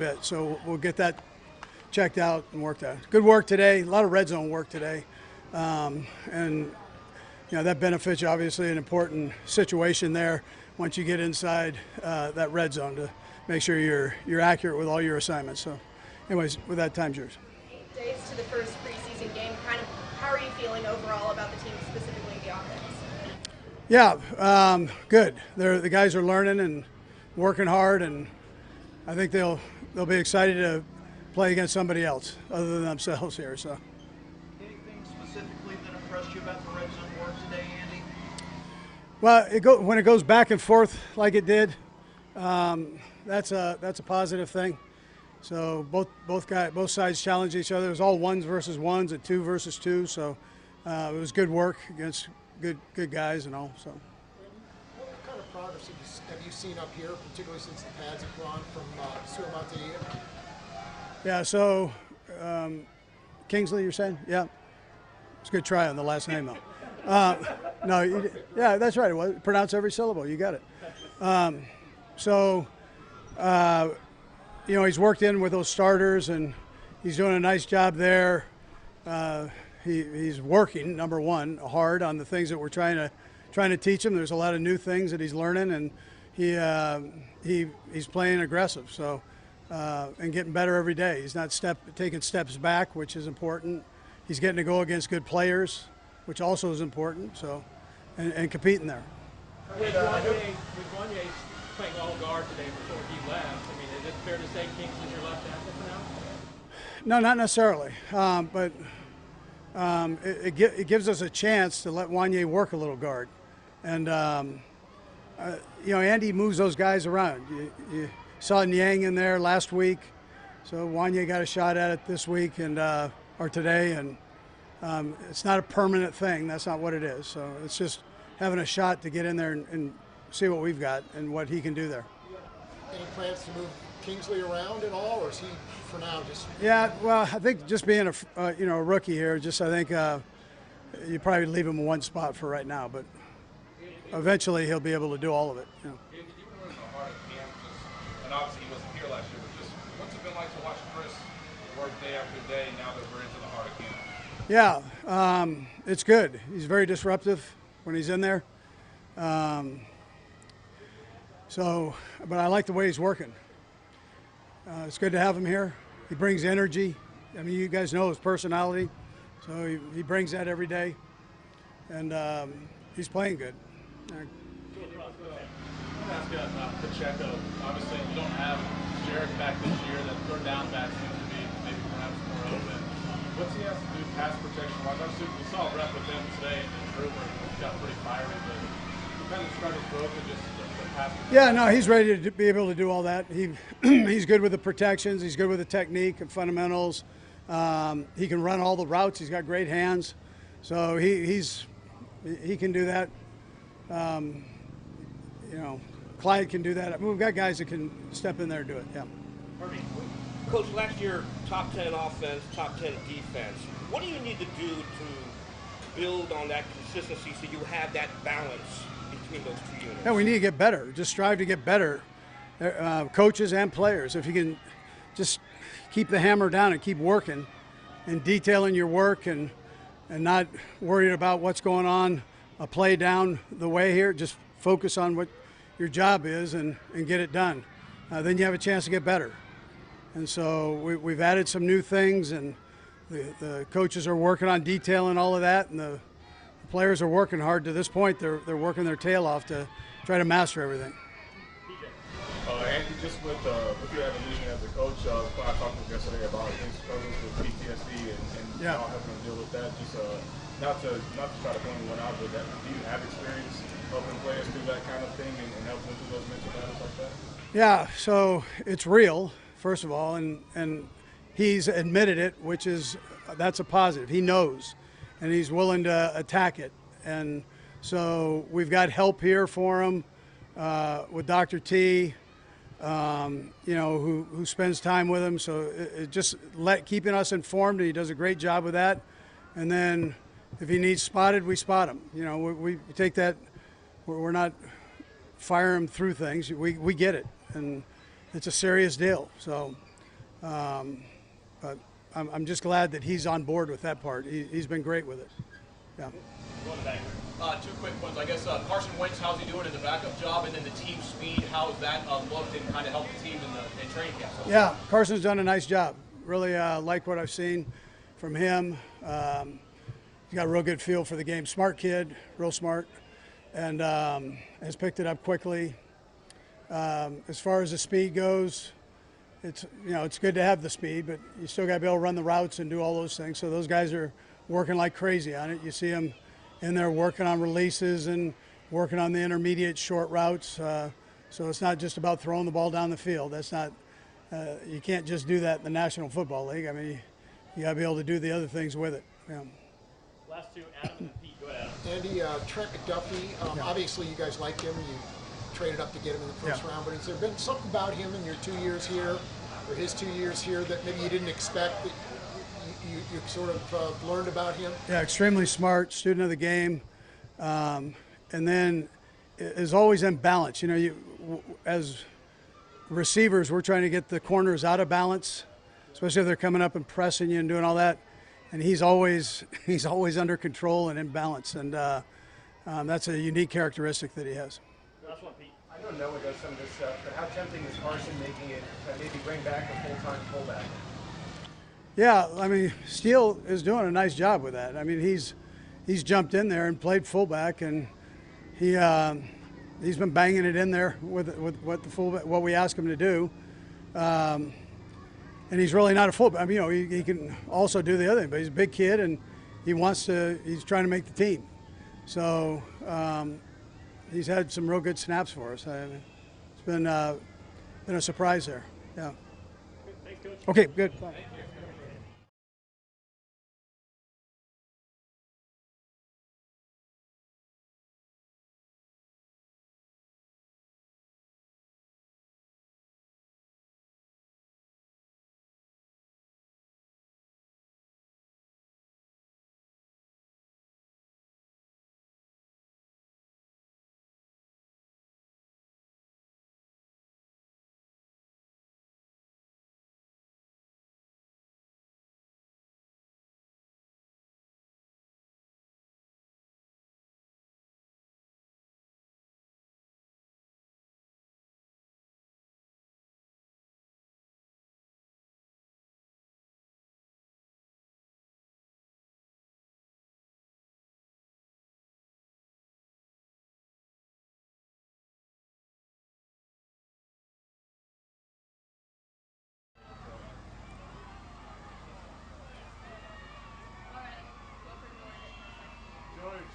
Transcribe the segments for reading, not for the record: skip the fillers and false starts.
bit. So we'll get that checked out and worked out. Good work today. A lot of red zone work today, and that benefits you, obviously, an important situation there once you get inside that red zone to make sure you're accurate with all your assignments. So, anyways, with that, time's yours. 8 days to the first preseason game. Kind of, how are you feeling overall about the team, specifically the offense? Yeah, good. The guys are learning and working hard, and I think they'll be excited to play against somebody else other than themselves here. So. Anything specifically that impressed you about the red zone work today, Andy? Well, when it goes back and forth like it did, that's a positive thing. So both sides challenged each other. It was all ones versus ones and two versus two. So it was good work against good guys and all. So. What kind of progress have you seen up here, particularly since the pads have gone from Suamataia? Yeah. So Kingsley, you're saying? Yeah. It's a good try on the last name though. No, yeah, that's right. Well, pronounce every syllable. You got it. He's worked in with those starters, and he's doing a nice job there. He's working, number one, hard on the things that we're trying to teach him. There's a lot of new things that he's learning, and he's playing aggressive. So and getting better every day. He's not taking steps back, which is important. He's getting to go against good players, which also is important. So and competing there. With Wanye playing all guard today before he left, I mean, is it fair to say Kings is your left tackle for now? No, not necessarily. But it gives us a chance to let Wanye work a little guard. And, Andy moves those guys around. You saw Niang in there last week. So Wanye got a shot at it this week or today. And it's not a permanent thing. That's not what it is. So it's just having a shot to get in there and see what we've got and what he can do there. Any plans to move Kingsley around at all, or is he for now just? Yeah, well, I think just being a rookie here, I think you probably leave him in one spot for right now, but eventually he'll be able to do all of it. Yeah, did you were in the heart of camp, and obviously he wasn't here last year, but just what's it been like to watch Chris work day after day now that we're into the heart of camp? Yeah, it's good. He's very disruptive when he's in there. But I like the way he's working. It's good to have him here. He brings energy. I mean, you guys know his personality, so he brings that every day, and he's playing good. I want to ask you about Pacheco. Obviously, you don't have Jarrett back this year. That third down back seems to be maybe perhaps more open. What's he has to do pass protection-wise? Obviously, we saw a rep with him today in Brewer. He got pretty fiery, but he kind of described his growth and just the pass protection. Yeah, no, he's ready to be able to do all that. He's good with the protections. He's good with the technique and fundamentals. He can run all the routes. He's got great hands. So he can do that. Clyde can do that. I mean, we've got guys that can step in there and do it, yeah. Coach, last year, top 10 offense, top 10 defense. What do you need to do to build on that consistency so you have that balance between those two units? Yeah, we need to get better. Just strive to get better, coaches and players. If you can just keep the hammer down and keep working and detailing your work and not worried about what's going on a play down the way here, just focus on what your job is and get it done. Then you have a chance to get better. And so we've added some new things, and the coaches are working on detailing all of that, and the players are working hard. To this point, they're working their tail off to try to master everything. Andy, just with your evolution as a coach, I talked with yesterday about his struggles with PTSD and y'all helping him deal with that. Just not to try to point anyone out, but do you have experience helping players through that kind of thing and helping them through those mental battles like that? Yeah, so it's real, first of all, and he's admitted it, that's a positive. He knows, and he's willing to attack it. And so we've got help here for him with Dr. T, who spends time with him. So it just keeping us informed. He does a great job with that. And then if he needs spotted, we spot him. We take that. We're not firing him through things. We get it, and it's a serious deal. So But I'm just glad that he's on board with that part. He's been great with it. Yeah. Two quick ones. I guess Carson Wentz, how's he doing in the backup job? And then the team speed, how's that looked and kind of helped the team in training camp? Yeah, Carson's done a nice job. Really like what I've seen from him. He's got a real good feel for the game. Smart kid, real smart, and has picked it up quickly. As far as the speed goes, it's good to have the speed, but you still got to be able to run the routes and do all those things. So those guys are working like crazy on it. You see them in there working on releases and working on the intermediate short routes. So it's not just about throwing the ball down the field. That's not. You can't just do that in the National Football League. I mean, you got to be able to do the other things with it. Yeah. Last two, Adam and then Pete. Go ahead, Adam. Andy, Trent McDuffie, obviously you guys liked him. You traded up to get him in the first round, but has there been something about him in your 2 years here, or his 2 years here, that maybe you didn't expect, that you sort of learned about him? Yeah, extremely smart, student of the game, and then is always in balance. As receivers, we're trying to get the corners out of balance, especially if they're coming up and pressing you and doing all that. And he's always under control and in balance, and that's a unique characteristic that he has. Last one, Pete. I know Noah does some of this stuff, but how tempting is Carson making it to maybe bring back a full-time fullback? Yeah, I mean, Steele is doing a nice job with that. I mean, he's jumped in there and played fullback, and he's been banging it in there with what we ask him to do. And he's really not a fullback. I mean, he can also do the other thing, but he's a big kid and he's trying to make the team. So he's had some real good snaps for us. I mean, it's been a surprise there. Yeah. Thanks, Coach. Okay, good. Thanks.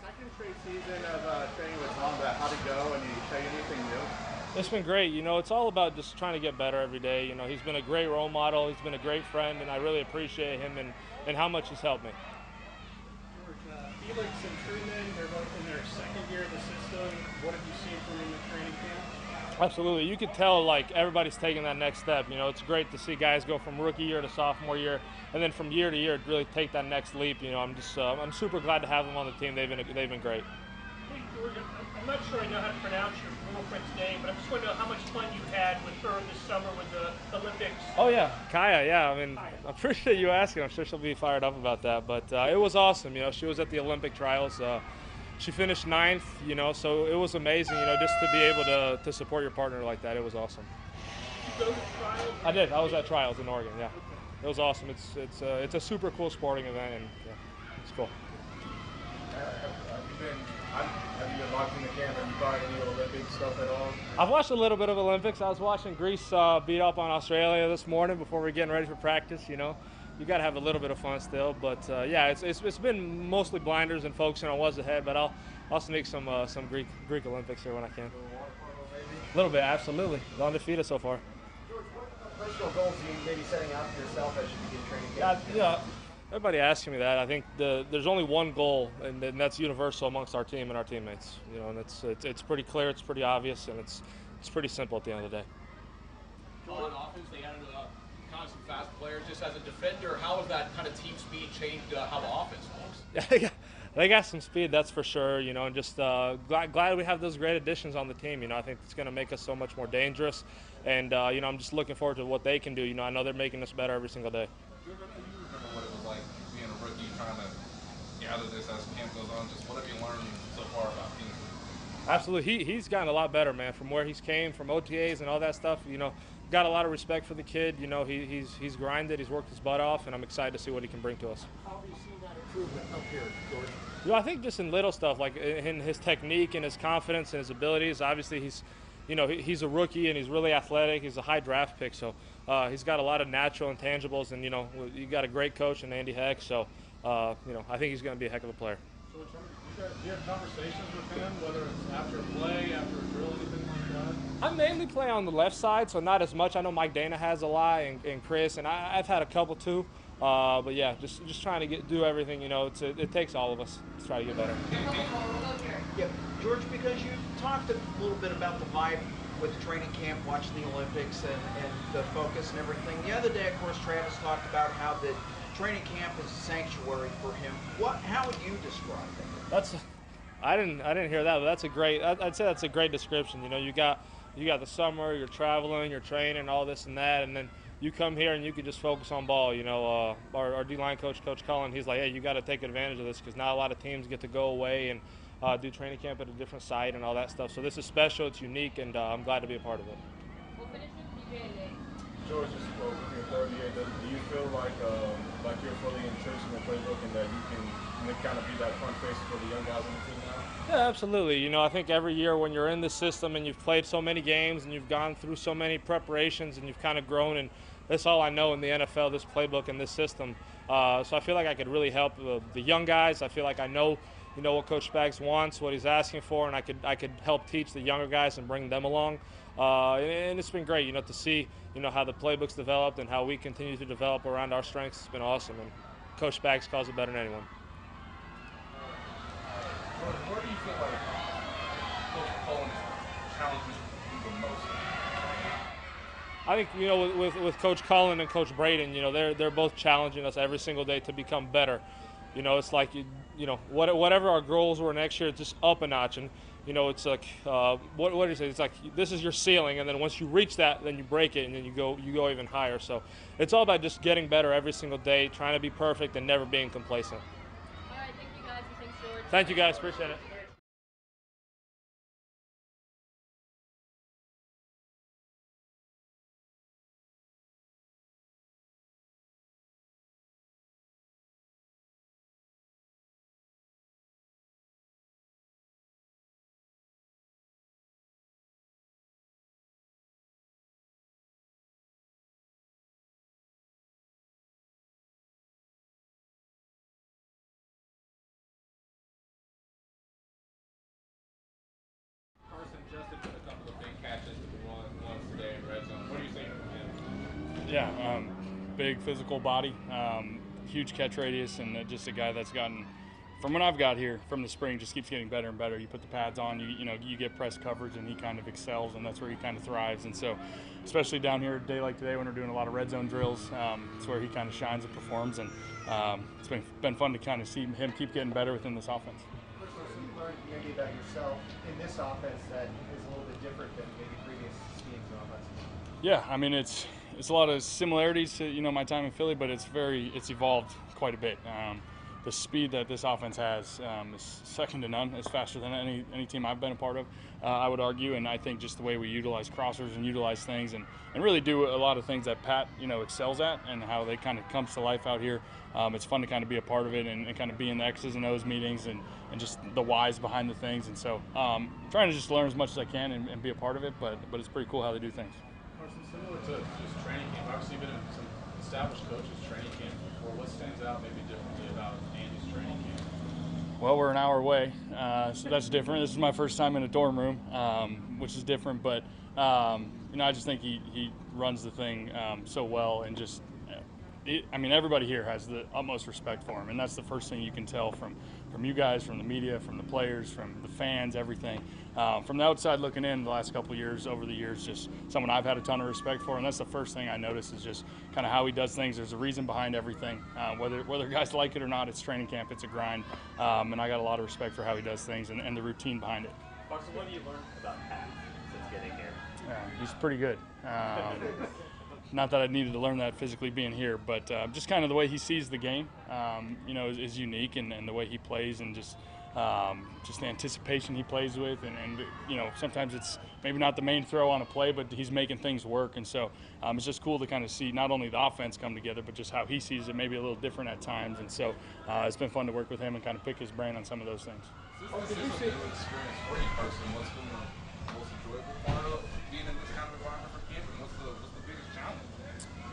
Second straight season of training with Tom, how'd it go, and did he tell you anything new? It's been great. It's all about just trying to get better every day. He's been a great role model. He's been a great friend, and I really appreciate him and how much he's helped me. George, Felix and Truman, they're both in their second year of the system. What have you seen from them in training camp? Absolutely. You could tell, everybody's taking that next step. It's great to see guys go from rookie year to sophomore year, and then from year to year really take that next leap. I'm super glad to have them on the team. They've been great. Hey, George, I'm not sure I know how to pronounce your girlfriend's name, but I just want to know how much fun you had with her this summer with the Olympics. Oh, yeah. Kaya, yeah. I mean, I appreciate you asking. I'm sure she'll be fired up about that. But it was awesome. She was at the Olympic trials. She finished 9th, so it was amazing, just to be able to support your partner like that. It was awesome. Did you go to trials? I did. I was at trials in Oregon, yeah. It was awesome. It's a super cool sporting event, and yeah, it's cool. Have you been locked in the camera? Have you caught any Olympic stuff at all? I've watched a little bit of Olympics. I was watching Greece beat up on Australia this morning before we were getting ready for practice, You got to have a little bit of fun still, but yeah, it's been mostly blinders and focusing on what's ahead. But I'll sneak some Greek Olympics here when I can. A little bit, absolutely. Undefeated so far. George, what personal goals are you maybe setting out for yourself as you begin training camp? Yeah, everybody asking me that. I think there's only one goal, and that's universal amongst our team and our teammates. And it's pretty clear, it's pretty obvious, and it's pretty simple at the end of the day. On offense, they added kind of some fast players. Just as a defender, how has that kind of team speed changed how the offense looks? They got some speed, that's for sure. And just glad we have those great additions on the team. I think it's going to make us so much more dangerous. And you know, I'm just looking forward to what they can do. You know, I know they're making us better every single day. You remember what it was like being a rookie, trying to gather this as camp goes on? Just what have you learned so far about being? Absolutely, he's gotten a lot better, man. From where he's came, from OTAs and all that stuff. You know, got a lot of respect for the kid. You know, he's grinded, he's worked his butt off, and I'm excited to see what he can bring to us. How have you seen that improvement up here, George? You know, I think just in little stuff, like in his technique and his confidence and his abilities. Obviously, he's a rookie and he's really athletic. He's a high draft pick, so he's got a lot of natural intangibles. And you know, you got a great coach in Andy Heck, so you know, I think he's going to be a heck of a player. So in terms of, do you have conversations with him, whether it's after a play, after a drill, anything like that? I mainly play on the left side, so not as much. I know Mike Dana has a lot, and Chris, and I've had a couple too. But yeah, just trying to do everything. You know, it takes all of us to try to get better. Yeah, George, because you talked a little bit about the vibe with training camp, watching the Olympics, and the focus and everything. The other day, of course, Travis talked about how the training camp is a sanctuary for him. How would you describe it? I didn't hear that, but that's a great. I'd say that's a great description. You know, you got the summer, you're traveling, you're training, all this and that, and then you come here and you can just focus on ball. You know, our D-line coach, Coach Cullen, he's like, hey, you got to take advantage of this because not a lot of teams get to go away and do training camp at a different site and all that stuff. So this is special, it's unique, and I'm glad to be a part of it. We'll finish with PJ and Nate. George, just with your third year, do you feel like you're fully entrenched in the playbook and that you can kind of be that front face for the young guys on the team now? Yeah, absolutely. You know, I think every year when you're in the system and you've played so many games and you've gone through so many preparations and you've kind of grown, and that's all I know in the NFL, this playbook and this system. So I feel like I could really help the young guys. I feel like I know, you know, what Coach Spags wants, what he's asking for, and I could help teach the younger guys and bring them along. And it's been great, you know, to see, you know, how the playbook's developed and how we continue to develop around our strengths. It's been awesome, and Coach Spags calls it better than anyone. Where do you feel like Coach Cullen challenges you the most? I think, you know, with Coach Cullen and Coach Braden, you know, they're both challenging us every single day to become better. You know, it's like, you know, whatever our goals were next year, it's just up a notch. And, you know, it's like, what do you say? It's like, this is your ceiling, and then once you reach that, then you break it, and then you go even higher. So it's all about just getting better every single day, trying to be perfect, and never being complacent. All right, thank you guys, and thanks, George. Thank you guys, appreciate it. Carson Justin put a couple of big catches with the ones today in red zone. What do you think from him? Yeah, big physical body, huge catch radius, and just a guy that's gotten, from when I've got here, from the spring, just keeps getting better and better. You put the pads on, you get press coverage, and he kind of excels, and that's where he kind of thrives. And so, especially down here a day like today when we're doing a lot of red zone drills, it's where he kind of shines and performs, and it's been fun to kind of see him keep getting better within this offense. You learned maybe about yourself in this offense that is a little bit different than maybe previous schemes of offense? Yeah, I mean it's a lot of similarities to my time in Philly, but it's evolved quite a bit. The speed that this offense has is second to none. It's faster than any team I've been a part of, I would argue. And I think just the way we utilize crossers and utilize things and really do a lot of things that Pat excels at, and how they kind of comes to life out here. It's fun to kind of be a part of it and kind of be in the X's and O's meetings and just the whys behind the things. And so trying to just learn as much as I can and be a part of it, but it's pretty cool how they do things. Carson, similar to just training camp, obviously you've been in some established coaches training camp before. What stands out maybe differently about Andy's training camp? Well, we're an hour away, so that's different. This is my first time in a dorm room, which is different, but I just think he runs the thing so well, and just everybody here has the utmost respect for him, and that's the first thing you can tell from you guys, from the media, from the players, from the fans, everything. From the outside looking in, the last couple of years, over the years, just someone I've had a ton of respect for, and that's the first thing I notice is just kind of how he does things. There's a reason behind everything. Whether guys like it or not, it's training camp, it's a grind, and I got a lot of respect for how he does things and the routine behind it. Carson, what have you learned about Pat since getting here? He's pretty good. Not that I needed to learn that physically being here, but just kind of the way he sees the game, is unique, and the way he plays, and just the anticipation he plays with, and sometimes it's maybe not the main throw on a play, but he's making things work, and so it's just cool to kind of see not only the offense come together, but just how he sees it, maybe a little different at times, and so it's been fun to work with him and kind of pick his brain on some of those things. This is a new experience for you, Carson. What's been the most enjoyable part of being in this kind of environment for camp, and what's the biggest challenge?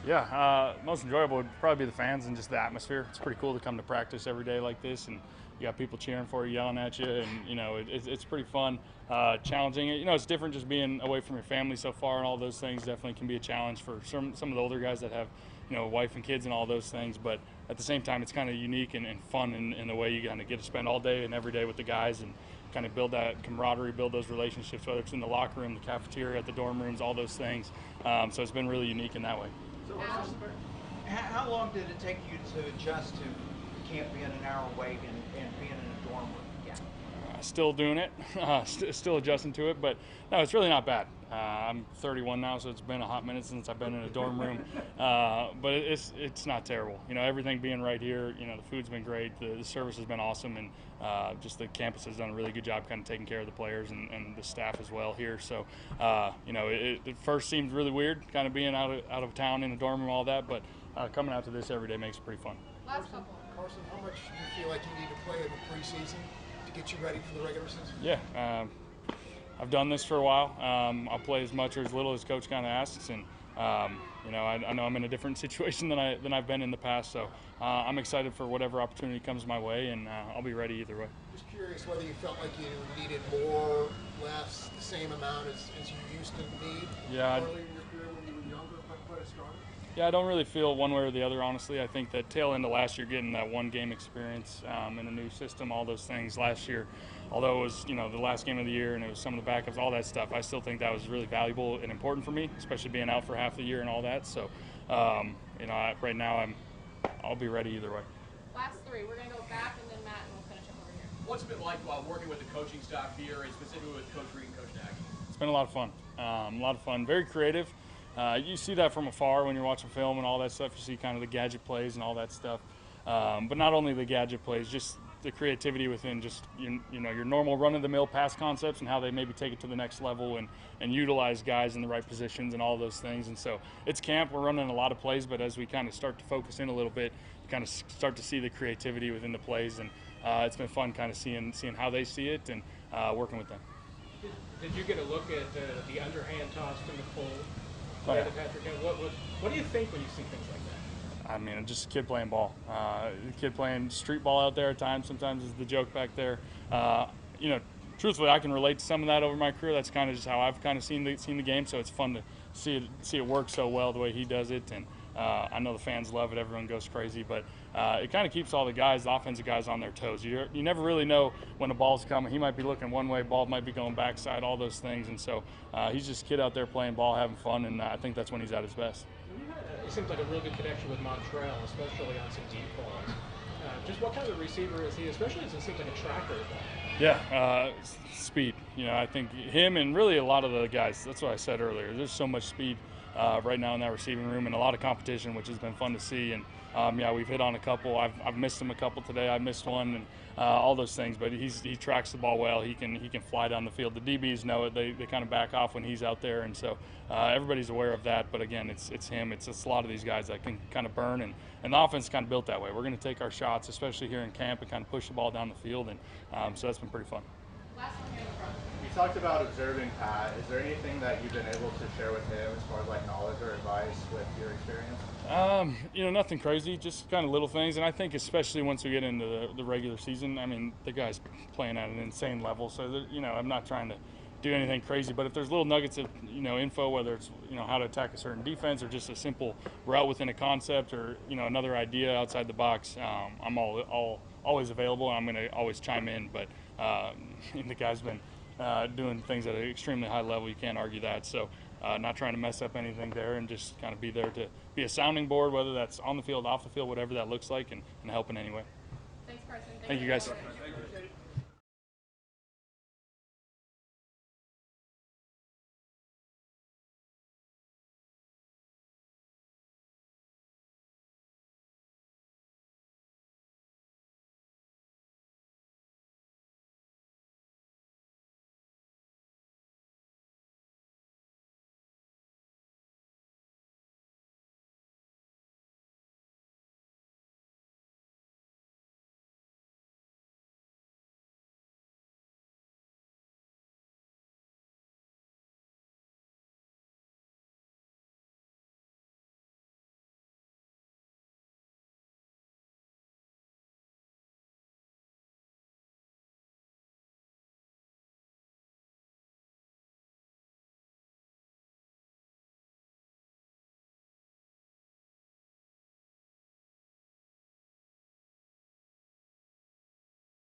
Yeah, most enjoyable would probably be the fans and just the atmosphere. It's pretty cool to come to practice every day like this, and you got people cheering for you, yelling at you, and it's pretty fun, challenging. It's different just being away from your family so far, and all those things definitely can be a challenge for some of the older guys that have, wife and kids and all those things. But at the same time, it's kind of unique and fun in the way you kind of get to spend all day and every day with the guys and kind of build that camaraderie, build those relationships, whether it's in the locker room, the cafeteria, at the dorm rooms, all those things. So it's been really unique in that way. How long did it take you to adjust to camp being an hour away and being in a dorm room? Yeah. Still doing it, still adjusting to it, but no, it's really not bad. I'm 31 now, so it's been a hot minute since I've been in a dorm room, but it's not terrible. Everything being right here, the food's been great, the service has been awesome, and just the campus has done a really good job kind of taking care of the players and the staff as well here. So, it first seemed really weird, kind of being out of town in a dorm room, all that, but coming out to this every day makes it pretty fun. Last couple. Carson, how much do you feel like you need to play in the preseason to get you ready for the regular season? Yeah, I've done this for a while. I'll play as much or as little as coach kind of asks, and I know I'm in a different situation than I've been in the past, so I'm excited for whatever opportunity comes my way, and I'll be ready either way. Just curious whether you felt like you needed more, less, the same amount as you used to need earlier in your career when you were younger, quite a starter? Yeah, I don't really feel one way or the other, honestly. I think that tail end of last year, getting that one game experience in a new system, all those things last year, although it was the last game of the year and it was some of the backups, all that stuff, I still think that was really valuable and important for me, especially being out for half the year and all that. So, right now I'll be ready either way. Last three. We're going to go back and then Matt, and we'll finish up over here. What's it been like working with the coaching staff here, and specifically with Coach Reid and Coach Nagy? It's been a lot of fun, very creative. You see that from afar when you're watching film and all that stuff. You see kind of the gadget plays and all that stuff. But not only the gadget plays, just the creativity within just your normal run-of-the-mill pass concepts and how they maybe take it to the next level and utilize guys in the right positions and all those things. And so it's camp. We're running a lot of plays, but as we kind of start to focus in a little bit, you kind of start to see the creativity within the plays. And it's been fun kind of seeing how they see it and working with them. Did you get a look at the underhand toss to Nicole? Oh, yeah. What do you think when you see things like that? I mean, just a kid playing ball. A kid playing street ball out there at times. Sometimes is the joke back there. Truthfully, I can relate to some of that over my career. That's kind of just how I've kind of seen the game. So it's fun to see it work so well the way he does it. And I know the fans love it. Everyone goes crazy. But it kind of keeps all the offensive guys on their toes. You never really know when the ball's coming. He might be looking one way, ball might be going backside, all those things. And so he's just a kid out there playing ball, having fun, and I think that's when he's at his best. It seems like a real good connection with Montreal, especially on some deep balls. Just what kind of receiver is he, especially as it seems like a tracker? Yeah, speed. I think him and really a lot of the guys, that's what I said earlier. There's so much speed right now in that receiving room and a lot of competition, which has been fun to see. And we've hit on a couple. I've missed him a couple today. I missed one, and all those things. But he tracks the ball well. He can fly down the field. The DBs know it. They kind of back off when he's out there, and so everybody's aware of that. But again, it's him. It's a lot of these guys that can kind of burn, and the offense is kind of built that way. We're going to take our shots, especially here in camp, and kind of push the ball down the field, and so that's been pretty fun. Last one here in the front. You talked about observing Pat. Is there anything that you've been able to share with him as far as like knowledge or advice with your experience? Nothing crazy, just kind of little things. And I think especially once we get into the regular season, I mean, the guy's playing at an insane level. So, I'm not trying to do anything crazy. But if there's little nuggets of, info, whether it's, how to attack a certain defense or just a simple route within a concept or, another idea outside the box, I'm always available. And I'm going to always chime in. But the guy's been doing things at an extremely high level. You can't argue that. So not trying to mess up anything there and just kind of be there to be a sounding board, whether that's on the field, off the field, whatever that looks like, and help in any way. Thanks, Carson. Thank you, guys.